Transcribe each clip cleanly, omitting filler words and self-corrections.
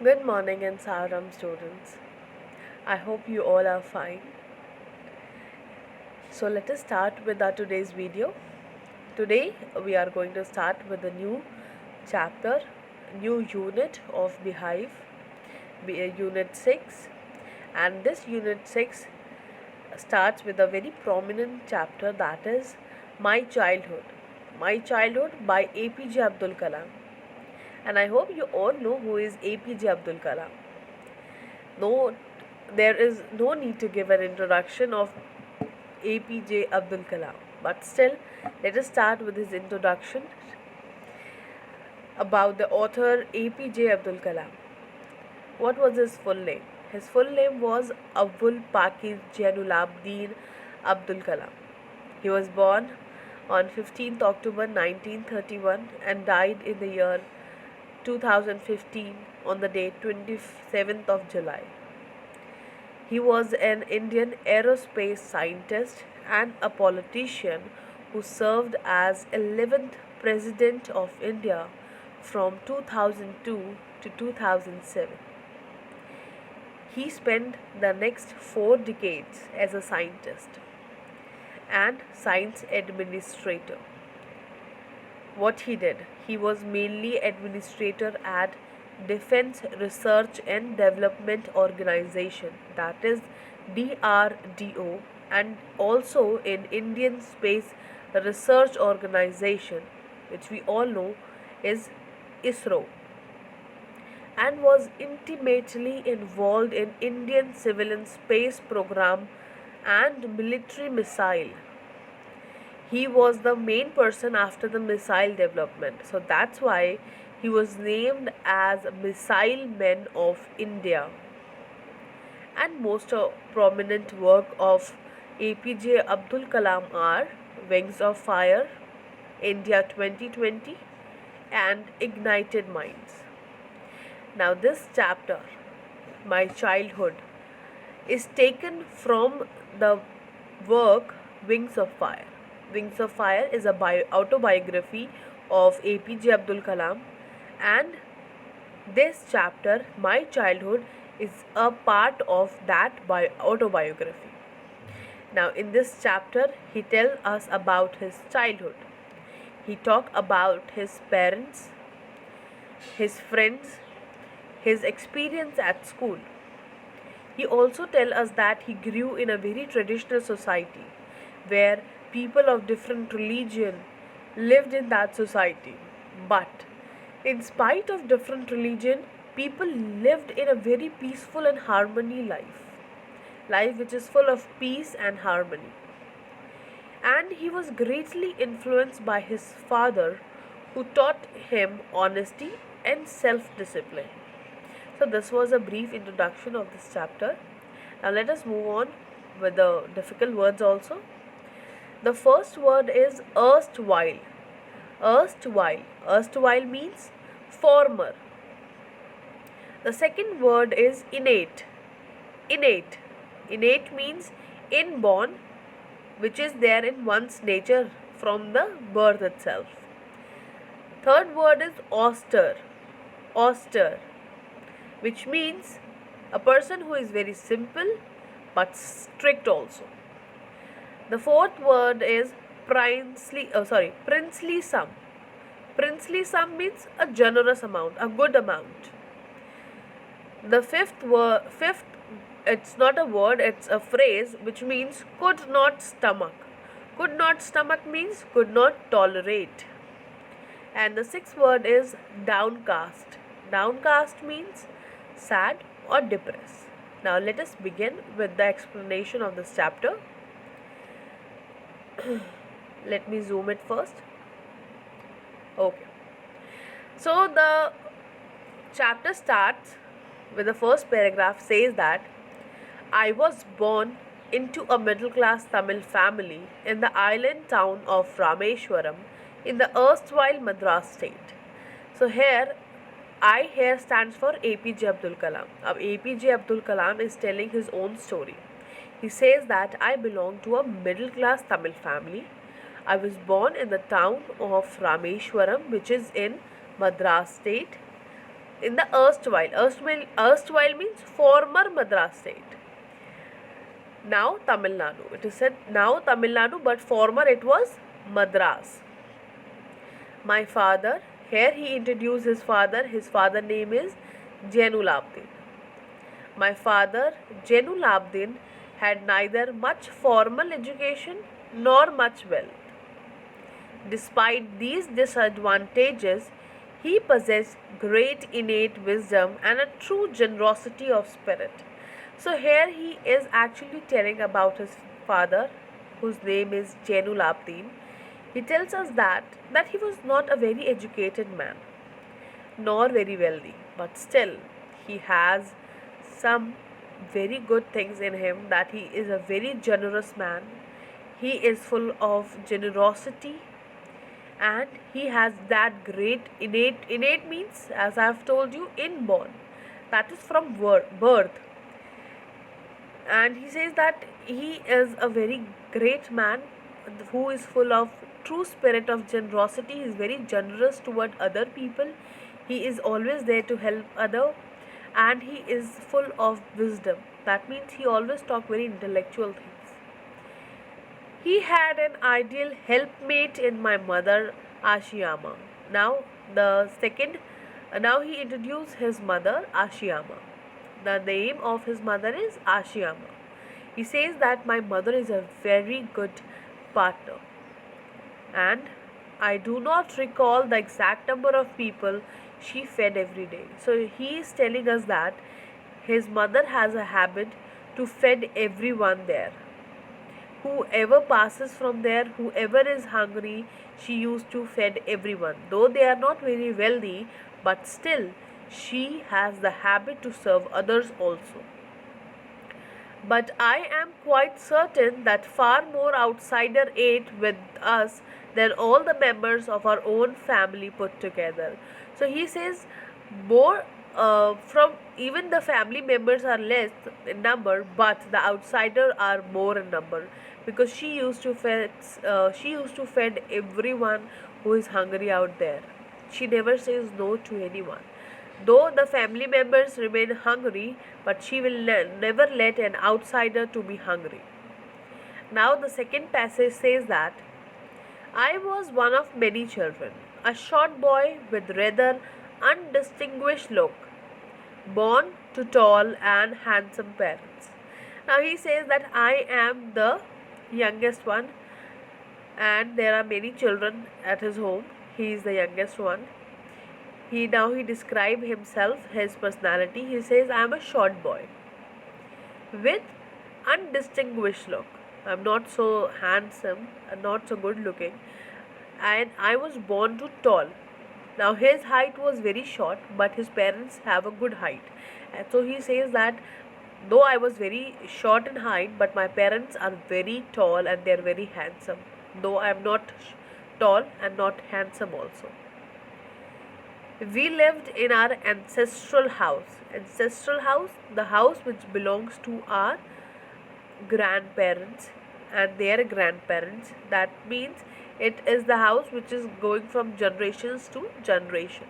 Good morning and Saram students. I hope you all are fine. So let us start with our today's video. Today we are going to start with a new chapter, new unit of Beehive, unit 6, and this unit 6 starts with a very prominent chapter, that is My Childhood. My Childhood by APJ Abdul Kalam. And I hope you all know who is APJ Abdul Kalam. No, there is no need to give an introduction of APJ Abdul Kalam, but still, let us start with his introduction about the author APJ Abdul Kalam. What was his full name? His full name was Abul Pakir Jainulabdin Abdul Kalam. He was born on 15th October 1931 and died in the year 2015 on the date 27th of July. He was an Indian aerospace scientist and a politician who served as 11th President of India from 2002 to 2007. He spent the next 4 decades as a scientist and science administrator. What he did, he was mainly administrator at Defense Research and Development Organization, that is DRDO, and also in Indian Space Research Organization, which we all know is ISRO, and was intimately involved in Indian civilian space program and military missile. He was the main person after the missile development, so that's why he was named as Missile Man of India. And most prominent work of APJ Abdul Kalam are Wings of Fire, India 2020 and Ignited Minds. Now this chapter, My Childhood, is taken from the work Wings of Fire. Wings of Fire is a autobiography of APJ Abdul Kalam, and this chapter, My Childhood, is a part of that autobiography. Now in this chapter, he tells us about his childhood. He talks about his parents, his friends, his experience at school. He also tells us that he grew in a very traditional society where people of different religion lived in that society. But in spite of different religion, people lived in a very peaceful and harmony life which is full of peace and harmony. And he was greatly influenced by his father, who taught him honesty and self-discipline. So this was a brief introduction of this chapter. Now let us move on with the difficult words also. The first word is erstwhile. Erstwhile. Erstwhile means former. The second word is innate. Innate. Innate means inborn, which is there in one's nature from the birth itself. Third word is austere. Austere, which means a person who is very simple but strict also. The fourth word is princely sum. Princely sum means a generous amount, a good amount. The fifth, it's not a word, it's a phrase which means could not stomach. Could not stomach means could not tolerate. And the sixth word is downcast. Downcast means sad or depressed. Now let us begin with the explanation of this chapter. Let me zoom it first. Okay. So the chapter starts with the first paragraph says that I was born into a middle class Tamil family in the island town of Rameshwaram in the erstwhile Madras state. So here I stands for APJ Abdul Kalam. Now APJ Abdul Kalam is telling his own story. He says that I belong to a middle class Tamil family. I was born in the town of Rameshwaram, which is in Madras state. in the erstwhile means former Madras state. Now Tamil Nadu. It is said now Tamil Nadu, but former it was Madras. My father, here he introduced his father. His father name is Jainul Abidin. My father, Jainul Abidin, had neither much formal education nor much wealth. Despite these disadvantages, he possessed great innate wisdom and a true generosity of spirit. So here he is actually telling about his father, whose name is Jainul Abidin. He tells us that he was not a very educated man, nor very wealthy, but still he has some very good things in him, that he is a very generous man. He is full of generosity, and he has that great innate means, as I have told you, inborn, that is from birth. And he says that he is a very great man who is full of true spirit of generosity. He is very generous toward other people. He is always there to help other, and he is full of wisdom. That means he always talk very intellectual things. He had an ideal helpmate in my mother, Ashiyama. Now now he introduced his mother, Ashiyama. The name of his mother is Ashiyama. He says that my mother is a very good partner, and I do not recall the exact number of people she fed every day. So he is telling us that his mother has a habit to feed everyone there. Whoever passes from there, whoever is hungry, she used to feed everyone. Though they are not very wealthy, but still she has the habit to serve others also. But I am quite certain that far more outsider ate with us than all the members of our own family put together. So he says more from even the family members are less in number, but the outsider are more in number, because she used to feed everyone who is hungry out there. She never says no to anyone. Though the family members remain hungry, but she will never let an outsider to be hungry. Now the second passage says that I was one of many children, a short boy with rather undistinguished look, born to tall and handsome parents. Now he says that I am the youngest one, and there are many children at his home. He is the youngest one. He describes himself, his personality. He says, I am a short boy with undistinguished look. I am not so handsome and not so good looking, and I was born to tall. Now his height was very short, but his parents have a good height. And so he says that though I was very short in height, but my parents are very tall and they are very handsome. Though I am not tall and not handsome also. We lived in our ancestral house. Ancestral house, the house which belongs to our grandparents and their grandparents. That means it is the house which is going from generations to generation,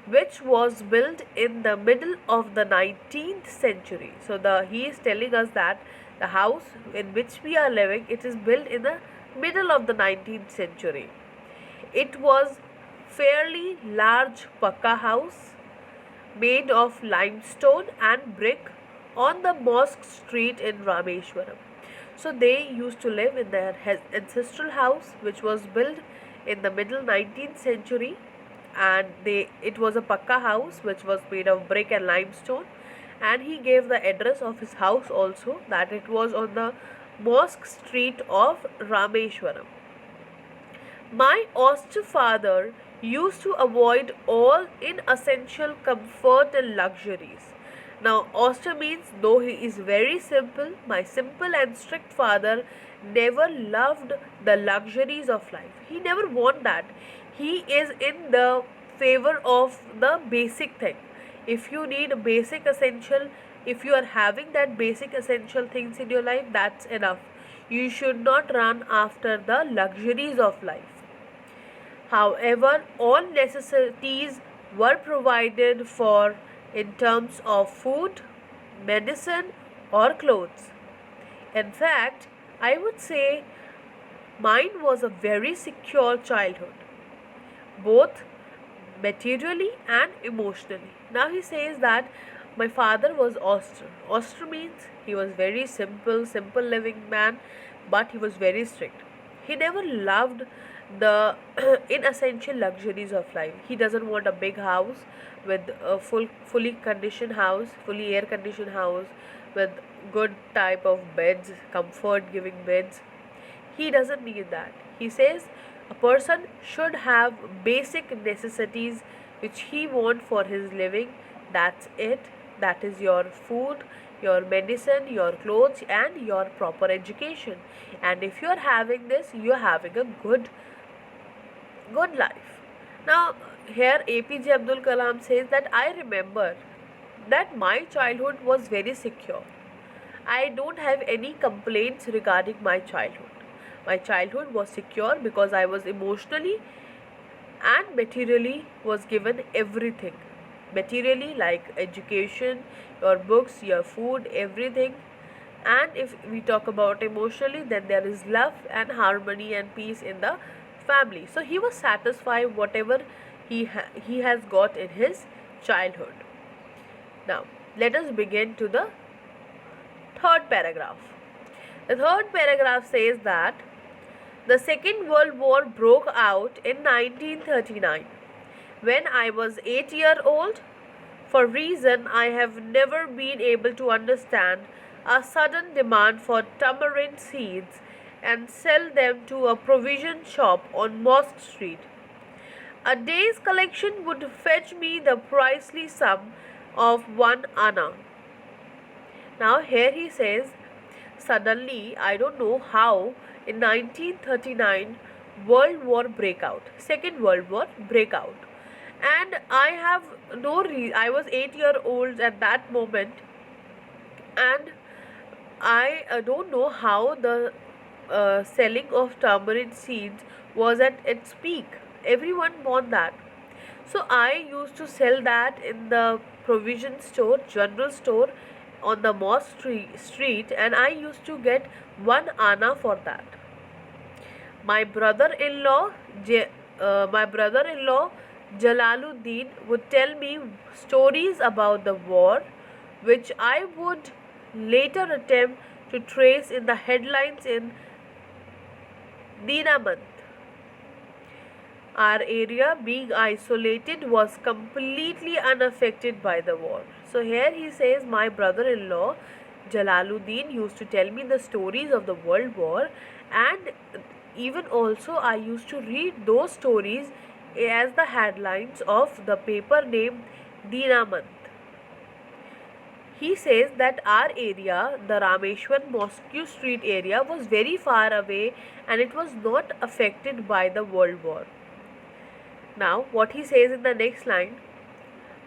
which was built in the middle of the 19th century. So he is telling us that the house in which we are living, it is built in the middle of the 19th century. It was fairly large Pakka house made of limestone and brick on the Mosque Street in Rameshwaram. So they used to live in their ancestral house, which was built in the middle 19th century, and it was a Pakka house which was made of brick and limestone. And he gave the address of his house also, that it was on the Mosque Street of Rameshwaram. My austere father used to avoid all inessential comfort and luxuries. Now, austere means though he is very simple, my simple and strict father never loved the luxuries of life. He never want that. He is in the favor of the basic thing. If you need a basic essential, if you are having that basic essential things in your life, that's enough. You should not run after the luxuries of life. However, all necessities were provided for in terms of food, medicine, or clothes. In fact, I would say mine was a very secure childhood, both materially and emotionally. Now he says that my father was austere. Austere means he was very simple living man, but he was very strict. He never loved the inessential luxuries of life. He doesn't want a big house with a fully conditioned house, fully air conditioned house with good type of beds, comfort giving beds. He doesn't need that. He says a person should have basic necessities which he wants for his living. That's it. That is your food, your medicine, your clothes, and your proper education. And if you are having this, you are having a good life. Now, here APJ Abdul Kalam says that I remember that my childhood was very secure. I don't have any complaints regarding my childhood. My childhood was secure because I was emotionally and materially was given everything. Materially, like education, your books, your food, everything. And if we talk about emotionally, then there is love and harmony and peace in the family. So he was satisfied whatever he has got in his childhood. Now, let us begin to the third paragraph. The third paragraph says that the Second World War broke out in 1939 when I was 8 years old. For reason I have never been able to understand, a sudden demand for tamarind seeds and sell them to a provision shop on Mosque Street. A day's collection would fetch me the princely sum of 1 anna. Now here he says, suddenly, I don't know how, in 1939, World War breakout, Second World War breakout. And I have no reason, I was 8 years old at that moment, and I don't know how the selling of tamarind seeds was at its peak. Everyone bought that. So I used to sell that in the provision store, general store on the Mosque Street, and I used to get 1 anna for that. My brother-in-law, Jalaluddin would tell me stories about the war, which I would later attempt to trace in the headlines in Dinamant. Our area, being isolated, was completely unaffected by the war. So here he says, my brother-in-law Jalaluddin used to tell me the stories of the World War, and even also I used to read those stories as the headlines of the paper named Dinamant. He says that our area, the Rameshwar Mosque Street area, was very far away and it was not affected by the World War. Now, what he says in the next line,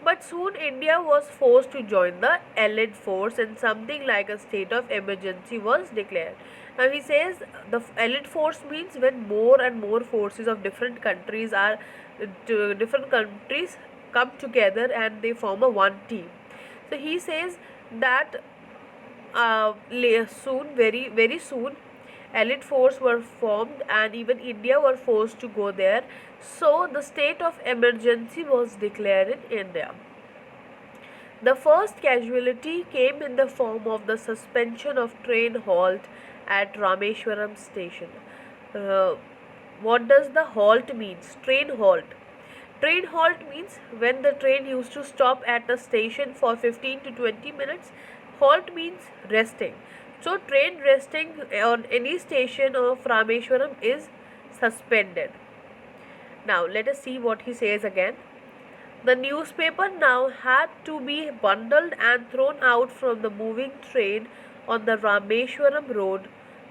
but soon India was forced to join the Allied force and something like a state of emergency was declared. Now he says the Allied force means when more and more forces of different countries come together and they form a one team. So he says that very soon, Allied force were formed and even India were forced to go there. So the state of emergency was declared in India. The first casualty came in the form of the suspension of train halt at Rameshwaram station. Uh, what does the halt means? Train halt. Train halt means when the train used to stop at a station for 15 to 20 minutes. Halt means resting. So train resting on any station of Rameshwaram is suspended. Now let us see what he says again. The newspaper now had to be bundled and thrown out from the moving train on the Rameshwaram road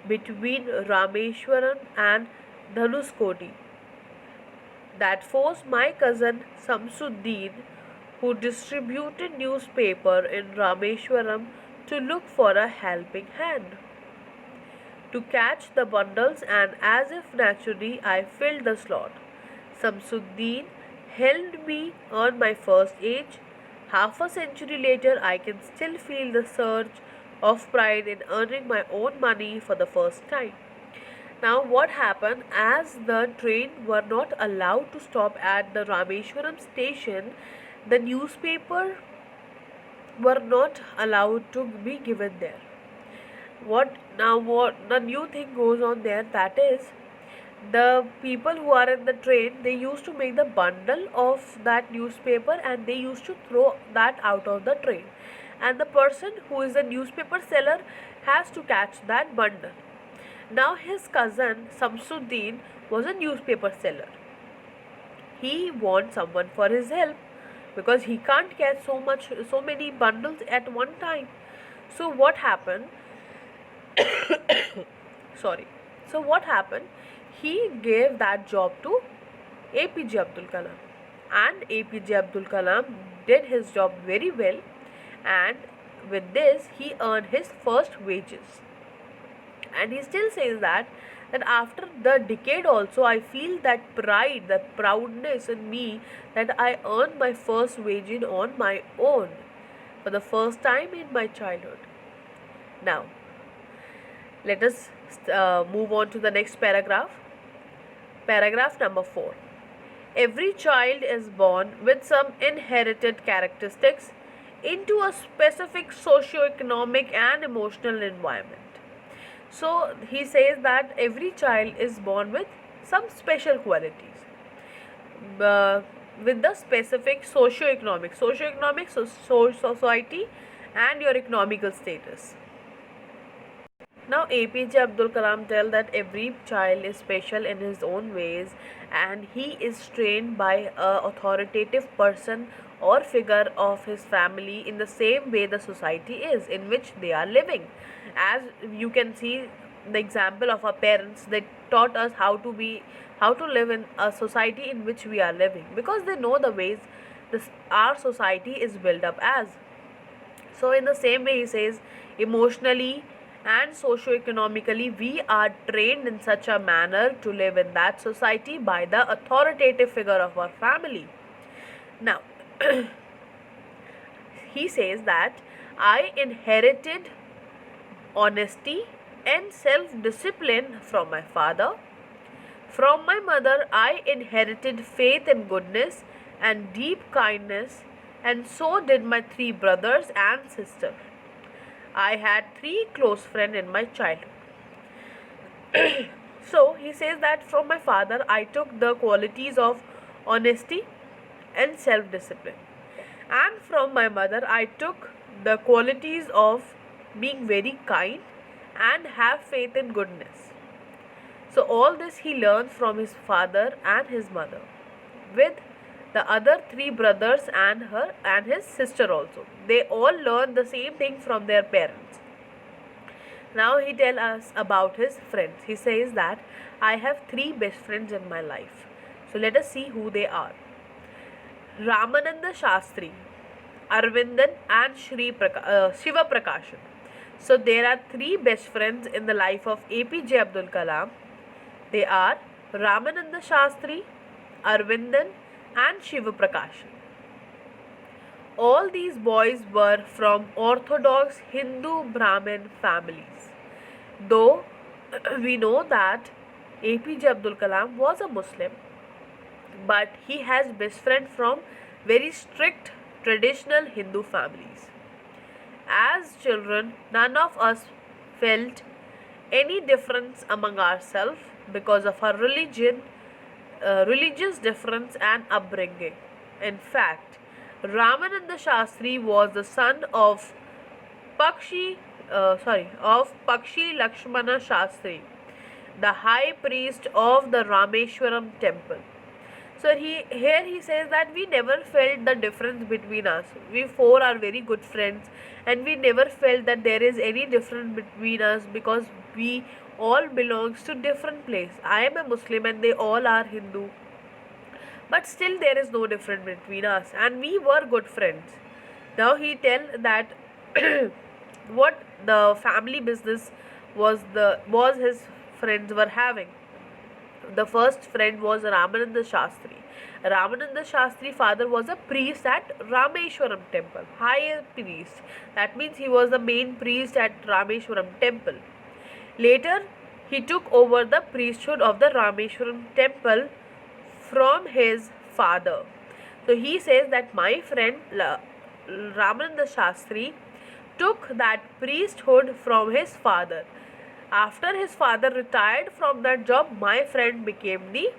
between Rameshwaram and Dhanuskodi. That forced my cousin Samsuddin, who distributed newspaper in Rameshwaram, to look for a helping hand. To catch the bundles, and as if naturally I filled the slot. Samsuddin helped me earn my first age. Half a century later, I can still feel the surge of pride in earning my own money for the first time. Now, what happened as the train were not allowed to stop at the Rameshwaram station, the newspaper were not allowed to be given there. What the new thing goes on there, that is the people who are in the train, they used to make the bundle of that newspaper and they used to throw that out of the train, and the person who is the newspaper seller has to catch that bundle. Now his cousin Samsuddin was a newspaper seller. He wants someone for his help because he can't catch so many bundles at one time. So what happened? Sorry. So what happened? He gave that job to APJ Abdul Kalam, and APJ Abdul Kalam did his job very well, and with this he earned his first wages. And he still says that after the decade also, I feel that pride, that proudness in me, that I earned my first wage on my own for the first time in my childhood. Now let us move on to the next paragraph. Paragraph number 4. Every child is born with some inherited characteristics into a specific socio-economic and emotional environment. So he says that every child is born with some special qualities, with the specific socio-economic, society and your economical status. Now APJ Abdul Kalam tell that every child is special in his own ways, and he is trained by a authoritative person or figure of his family in the same way the society is in which they are living. As you can see the example of our parents, they taught us how to live in a society in which we are living, because they know the ways our society is built up as. So in the same way, he says, emotionally and socio-economically, we are trained in such a manner to live in that society by the authoritative figure of our family. Now, he says that I inherited honesty and self-discipline from my father. From my mother, I inherited faith and goodness and deep kindness, and so did my 3 brothers and sister. I had 3 close friends in my childhood. So he says that from my father I took the qualities of honesty and self-discipline, and from my mother I took the qualities of being very kind and have faith in goodness. So all this he learned from his father and his mother, with the other 3 brothers and his sister also. They all learned the same thing from their parents. Now he tells us about his friends. He says that I have 3 best friends in my life. So let us see who they are. Ramananda Shastri, Arvindan and Shiva Prakashan. So there are 3 best friends in the life of APJ Abdul Kalam. They are Ramananda Shastri, Arvindan and Shiva Prakashan. All these boys were from orthodox Hindu Brahmin families. Though we know that APJ Abdul Kalam was a Muslim, but he has best friend from very strict traditional Hindu families. As children, none of us felt any difference among ourselves because of our religious difference and upbringing. In fact, Ramananda Shastri was the son of Pakshi Lakshmana Shastri, the high priest of the Rameshwaram temple. So here he says that we never felt the difference between us. We 4 are very good friends, and we never felt that there is any difference between us because we all belongs to different place. I am a Muslim and they all are Hindu, but still there is no difference between us, and we were good friends. Now he tell that what the family business was his friends were having. The first friend was Ramananda Shastri. Ramananda Shastri father was a priest at Rameshwaram temple, high priest. That means he was the main priest at Rameshwaram temple. Later, he took over the priesthood of the Rameshwaram temple from his father. So he says that my friend Ramananda Shastri took that priesthood from his father. After his father retired from that job, my friend became the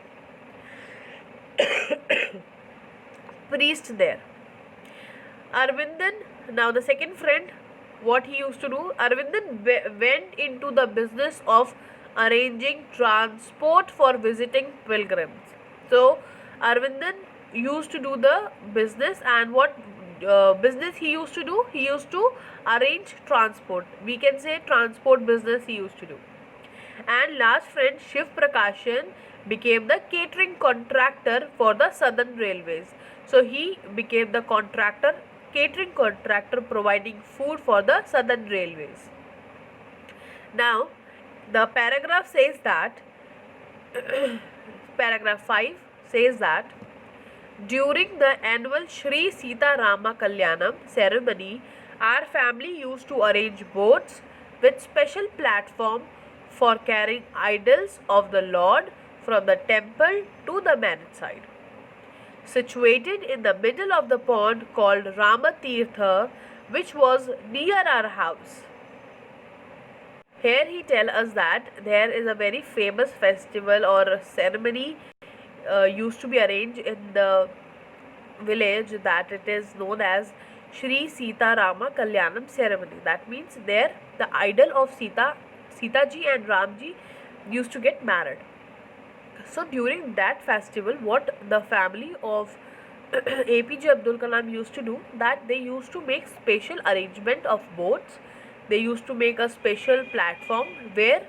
priest there. Arvindan, now the second friend, what he used to do, Arvindan went into the business of arranging transport for visiting pilgrims. So Arvindan used to do the business, and what business he used to do? He used to arrange transport. We can say transport business he used to do. And last friend Shiv Prakashan became the catering contractor for the Southern Railways. So he became the catering contractor providing food for the Southern Railways. Now the paragraph says that paragraph 5 says that during the annual Sri Sita Rama Kalyanam ceremony, our family used to arrange boats with special platform for carrying idols of the Lord from the temple to the marriage side. Situated in the middle of the pond called Ramatirtha, which was near our house. Here he tells us that there is a very famous festival or ceremony used to be arranged in the village, that it is known as Sri Sita Rama Kalyanam ceremony. That means there the idol of Sitaji and Ramji used to get married. So during that festival, what the family of APJ Abdul Kalam used to do, that they used to make special arrangement of boats. They used to make a special platform where,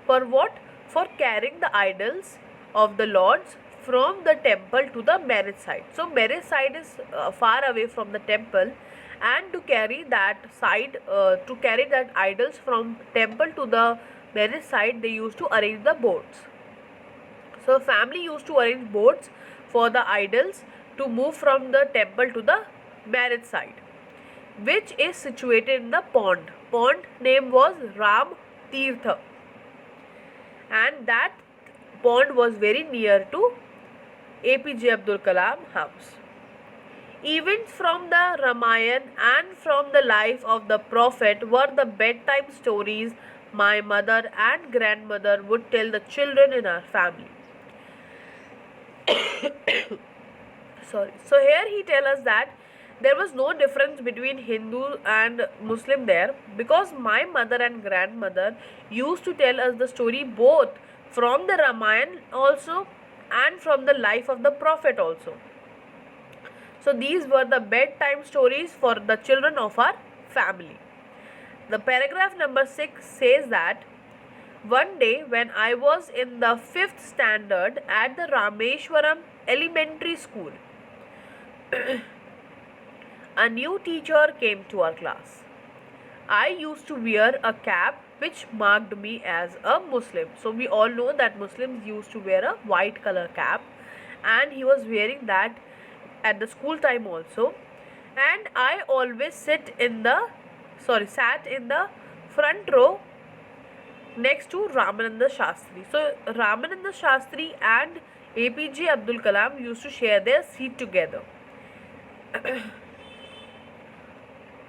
for what? For carrying the idols of the lords from the temple to the marriage side. So marriage side is far away from the temple, and to carry that idols from temple to the marriage side, they used to arrange the boats. So family used to arrange boats for the idols to move from the temple to the marriage side, which is situated in the pond. Pond name was Ram Tirtha, and that pond was very near to APJ Abdul Kalam house. Events from the Ramayana and from the life of the Prophet were the bedtime stories my mother and grandmother would tell the children in our family. Sorry. So here he tells us that there was no difference between Hindu and Muslim there, because my mother and grandmother used to tell us the story both from the Ramayana also and from the life of the Prophet also. So these were the bedtime stories for the children of our family. The paragraph number 6 says that one day when I was in the 5th standard at the Rameshwaram elementary school, a new teacher came to our class. I used to wear a cap which marked me as a Muslim. So we all know that Muslims used to wear a white color cap, and he was wearing that at the school time also. And I always sat in the front row next to Ramananda Shastri. So Ramananda Shastri and APJ Abdul Kalam used to share their seat together.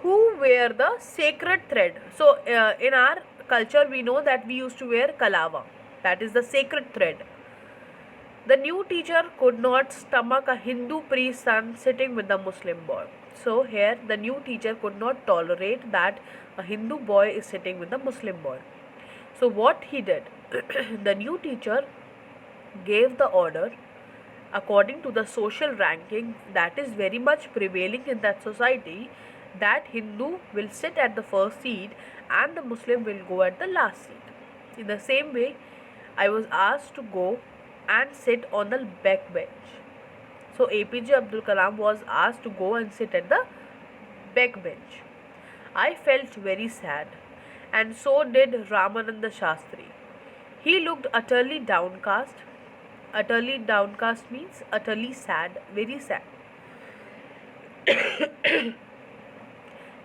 Who wear the sacred thread? So in our culture we know that we used to wear kalava, that is the sacred thread. The new teacher could not stomach a Hindu priest's son sitting with the Muslim boy. So here the new teacher could not tolerate that a Hindu boy is sitting with the Muslim boy. So what he did, the new teacher gave the order according to the social ranking that is very much prevailing in that society, that Hindu will sit at the first seat and the Muslim will go at the last seat. In the same way, I was asked to go and sit on the back bench. So APJ Abdul Kalam was asked to go and sit at the back bench. I felt very sad, and so did Ramananda Shastri. He looked utterly downcast. Utterly downcast means utterly sad, very sad.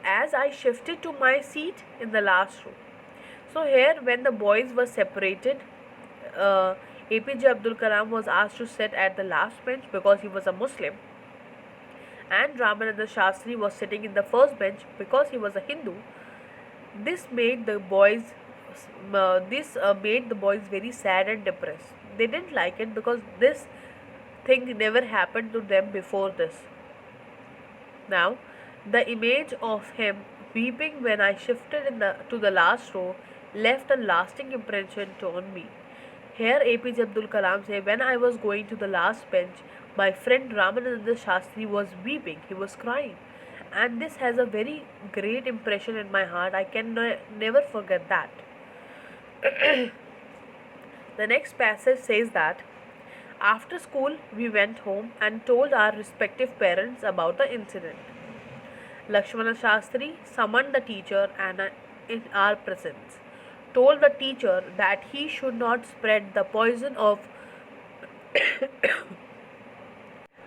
As I shifted to my seat in the last row. So here, when the boys were separated, APJ Abdul Kalam was asked to sit at the last bench because he was a Muslim, and Ramananda Shastri was sitting in the first bench because he was a Hindu. This made the boys very sad and depressed. They didn't like it because this thing never happened to them before this. Now, the image of him weeping when I shifted to the last row left a lasting impression on me. Here APJ Abdul Kalam said, when I was going to the last bench, my friend Ramananda Shastri was weeping, he was crying. And this has a very great impression in my heart. I can never forget that. The next passage says that after school we went home and told our respective parents about the incident. Lakshmana Shastri summoned the teacher and in our presence told the teacher that he should not spread the poison of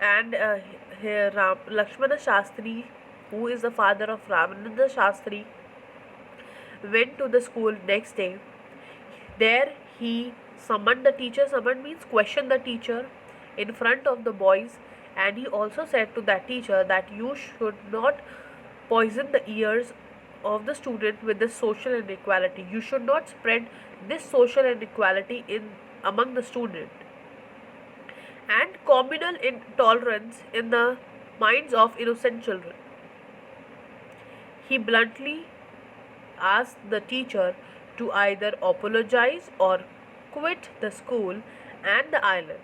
and here Lakshmana Shastri, who is the father of Ramananda Shastri, went to the school next day. There he summoned the teacher. Summoned means questioned the teacher in front of the boys, and he also said to that teacher that you should not poison the ears of the student with this social inequality. You should not spread this social inequality among the student and communal intolerance in the minds of innocent children. He bluntly asked the teacher to either apologize or quit the school and the island.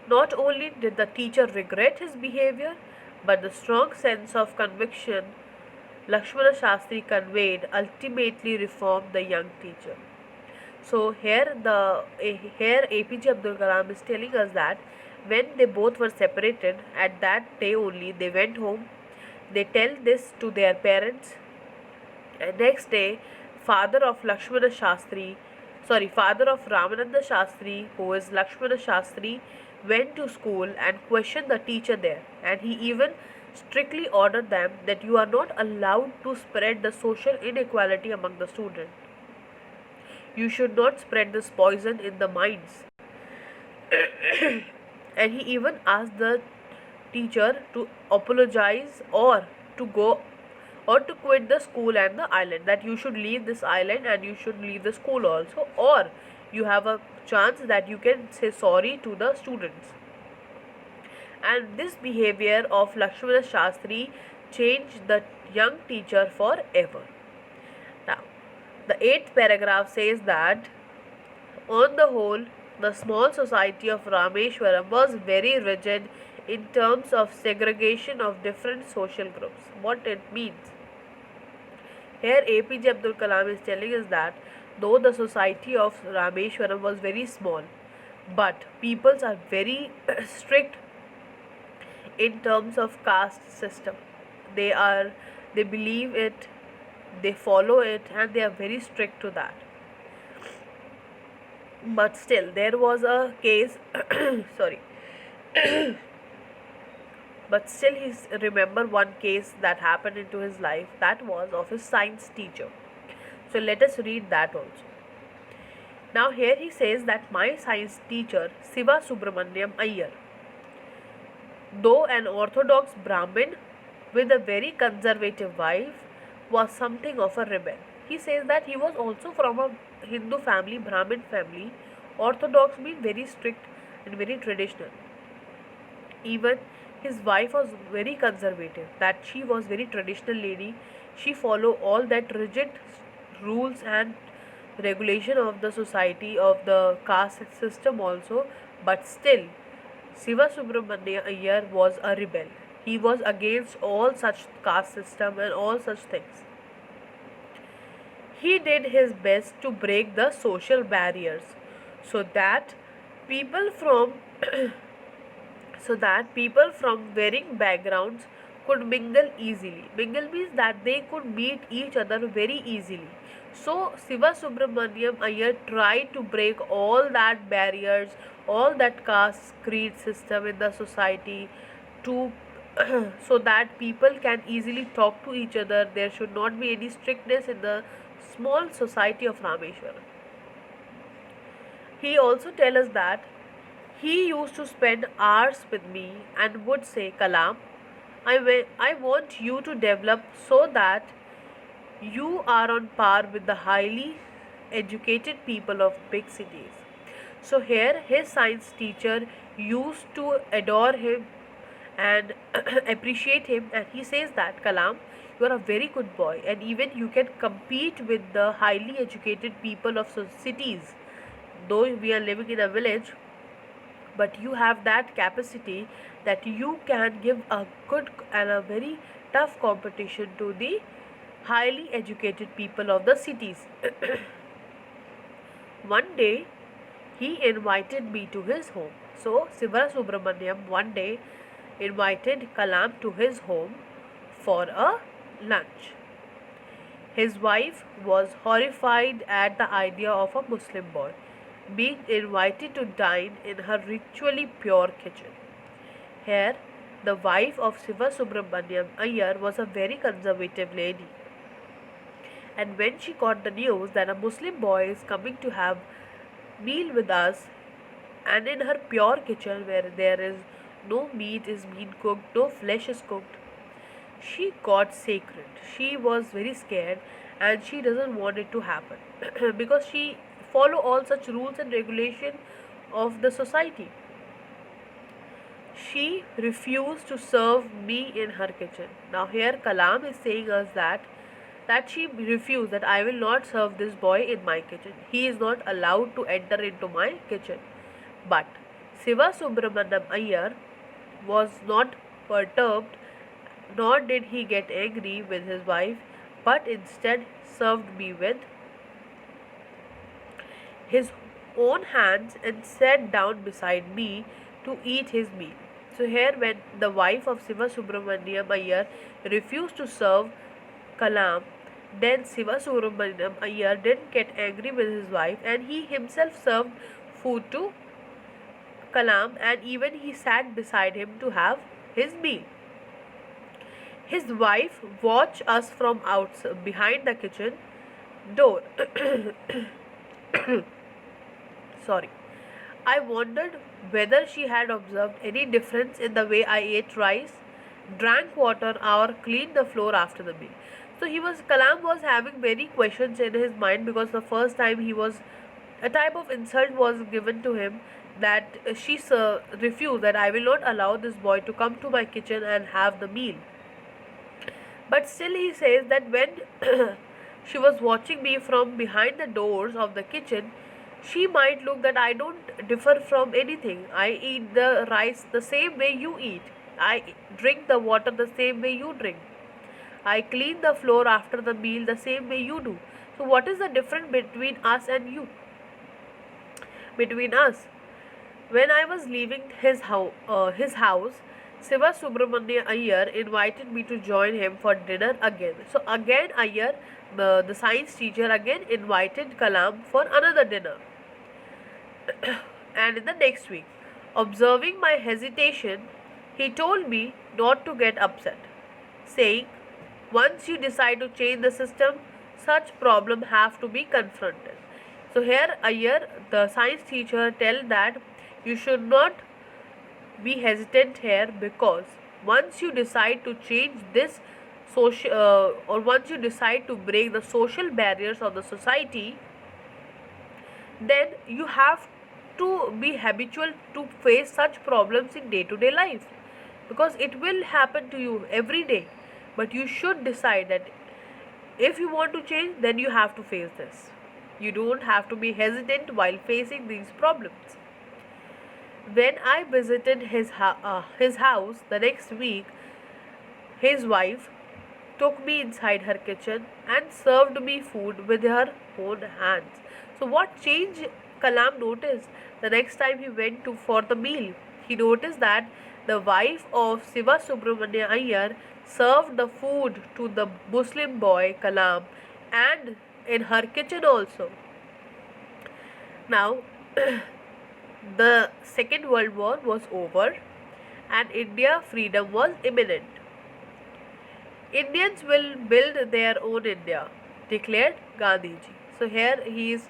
Not only did the teacher regret his behavior, but the strong sense of conviction Lakshmana Shastri conveyed ultimately reformed the young teacher. So here APJ Abdul Kalam is telling us that when they both were separated, at that day only they went home. They tell this to their parents. And next day, father of Ramananda Shastri, who is Lakshmana Shastri, went to school and questioned the teacher there, and he even strictly ordered them that you are not allowed to spread the social inequality among the students. You should not spread this poison in the minds. And he even asked the teacher to apologize or to go or to quit the school and the island, that you should leave this island and you should leave the school also, or you have a chance that you can say sorry to the students. And this behavior of Lakshmana Shastri changed the young teacher forever. Now, the 8th paragraph says that on the whole, the small society of Rameshwaram was very rigid in terms of segregation of different social groups. What it means? Here APJ Abdul Kalam is telling us that though the society of Rameshwaram was very small, but peoples are very strict in terms of caste system. They believe it, they follow it, and they are very strict to that. But still there was a case sorry but still he remember one case that happened into his life, that was of his science teacher. So let us read that also. Now here he says that my science teacher Siva Subramaniam Iyer, though an orthodox Brahmin with a very conservative wife, was something of a rebel. He says that he was also from a Hindu family, Brahmin family. Orthodox means very strict and very traditional. Even his wife was very conservative, that she was very traditional lady. She followed all that rigid rules and regulation of the society, of the caste system also. But still Siva Subramania Iyer was a rebel. He was against all such caste system and all such things. He did his best to break the social barriers so that people from varying backgrounds could mingle easily. Mingle means that they could meet each other very easily. So Siva Subramaniam Iyer tried to break all that barriers, all that caste creed system in the society to so that people can easily talk to each other. There should not be any strictness in the small society of Rameshwaram. He also tells us that he used to spend hours with me and would say, Kalam, I want you to develop so that you are on par with the highly educated people of big cities. So here his science teacher used to adore him and appreciate him, and he says that Kalam, you are a very good boy and even you can compete with the highly educated people of cities. Though we are living in a village, but you have that capacity that you can give a good and a very tough competition to the highly educated people of the cities. One day he invited me to his home. So Siva Subramaniam one day invited Kalam to his home for a lunch. His wife was horrified at the idea of a Muslim boy being invited to dine in her ritually pure kitchen. Here, the wife of Siva Subramaniam Iyer was a very conservative lady. And when she got the news that a Muslim boy is coming to have meal with us, and in her pure kitchen where there is no meat is being cooked, no flesh is cooked, she got sacred. She was very scared and she doesn't want it to happen because she follow all such rules and regulation of the society. She refused to serve me in her kitchen. Now here Kalam is saying us that she refused, that I will not serve this boy in my kitchen. He is not allowed to enter into my kitchen. But Siva Subramaniam Iyer was not perturbed, nor did he get angry with his wife, but instead served me with his own hands and sat down beside me to eat his meal. So here when the wife of Siva Subramaniam Iyer refused to serve Kalam, then Siva Subramaniam Iyer didn't get angry with his wife and he himself served food to Kalam, and even he sat beside him to have his meal. His wife watched us from outside behind the kitchen door. Sorry. I wondered whether she had observed any difference in the way I ate rice, drank water, or cleaned the floor after the meal. So Kalam was having many questions in his mind because the first time a type of insult was given to him, that she refused, that I will not allow this boy to come to my kitchen and have the meal. But still he says that when she was watching me from behind the doors of the kitchen, she might look that I don't differ from anything. I eat the rice the same way you eat. I drink the water the same way you drink. I clean the floor after the meal the same way you do. So what is the difference between us and you? Between us. When I was leaving his house, Siva Subramania Iyer invited me to join him for dinner again. So again Iyer, the science teacher, again invited Kalam for another dinner. And in the next week, observing my hesitation, he told me not to get upset, saying, once you decide to change the system, such problems have to be confronted. So here Iyer, the science teacher, tell that you should not be hesitant here, because once you decide to change this or once you decide to break the social barriers of the society, then you have to be habitual to face such problems in day-to-day life, because it will happen to you every day. But you should decide that if you want to change, then you have to face this. You don't have to be hesitant while facing these problems. When I visited his house the next week, his wife took me inside her kitchen and served me food with her own hands. So what change Kalam noticed the next time he went for the meal? He noticed that the wife of Siva Subramania Iyer served the food to the Muslim boy Kalam and in her kitchen also. Now, the Second World War was over and India freedom was imminent. Indians will build their own India, declared Gandhiji. So here he is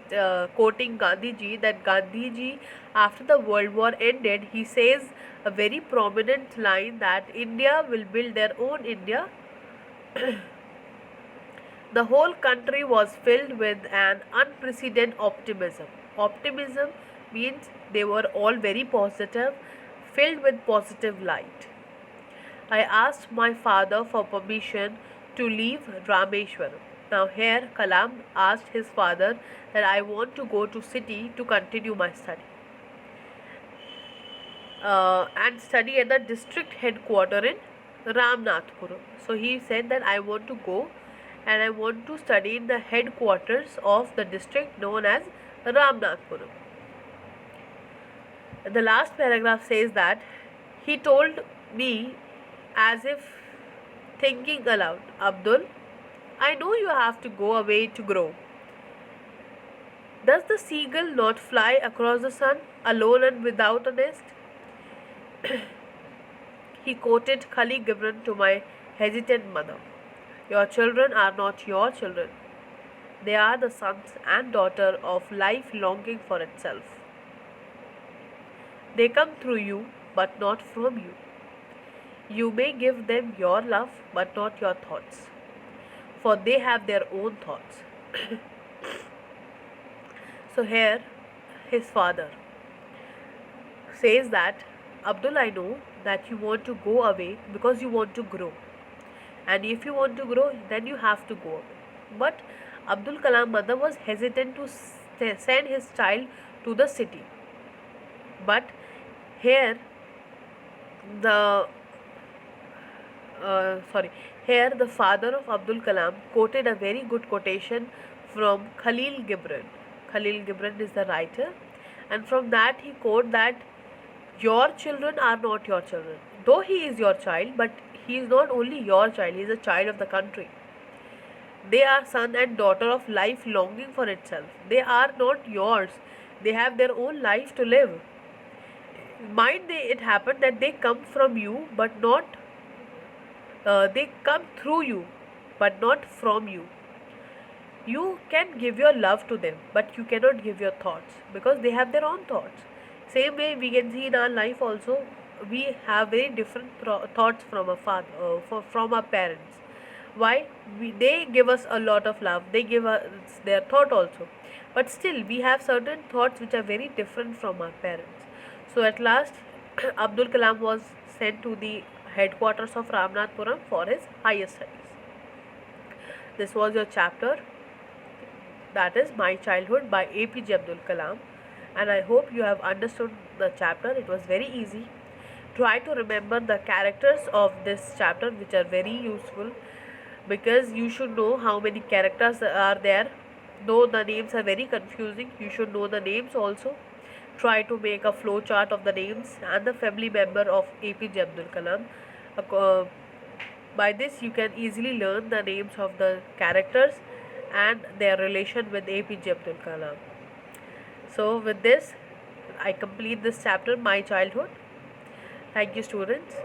quoting Gandhiji, that Gandhiji, after the World War ended, he says a very prominent line that India will build their own India. The whole country was filled with an unprecedented optimism. Optimism means they were all very positive, filled with positive light. I asked my father for permission to leave Rameshwaram. Now here Kalam asked his father that I want to go to city to continue my study. And study at the district headquarter in Ramnathpuram. So he said that I want to go and I want to study in the headquarters of the district known as Ramnathpuram. The last paragraph says that he told me as if thinking aloud, Abdul, I know you have to go away to grow. Does the seagull not fly across the sun alone and without a nest? He quoted Khalil Gibran to my hesitant mother. Your children are not your children. They are the sons and daughter of life longing for itself. They come through you, but not from you. You may give them your love, but not your thoughts, for they have their own thoughts. So here, his father says that, Abdul, I know that you want to go away because you want to grow. And if you want to grow, then you have to go away. But Abdul Kalam's mother was hesitant to send his child to the city. But here, here the father of Abdul Kalam quoted a very good quotation from Khalil Gibran. Khalil Gibran is the writer, and from that he quoted that your children are not your children. Though he is your child, but he is not only your child, he is a child of the country. They are son and daughter of life longing for itself. They are not yours. They have their own life to live. Might it happen that they come from you, but not they come through you, but not from you. You can give your love to them, but you cannot give your thoughts because they have their own thoughts. Same way we can see in our life also, we have very different thoughts from our father, from our parents. Why? They give us a lot of love, they give us their thought also, but still we have certain thoughts which are very different from our parents. So at last Abdul Kalam was sent to the headquarters of Ramnathpuram for his higher studies. This was your chapter, that is My Childhood by APJ Abdul Kalam, and I hope you have understood the chapter. It was very easy. Try to remember the characters of this chapter, which are very useful, because you should know how many characters are there. Though the names are very confusing, you should know the names also. Try to make a flow chart of the names and the family member of APJ Abdul Kalam. By this you can easily learn the names of the characters and their relation with APJ Abdul Kalam. So with this, I complete this chapter, My Childhood. Thank you, students.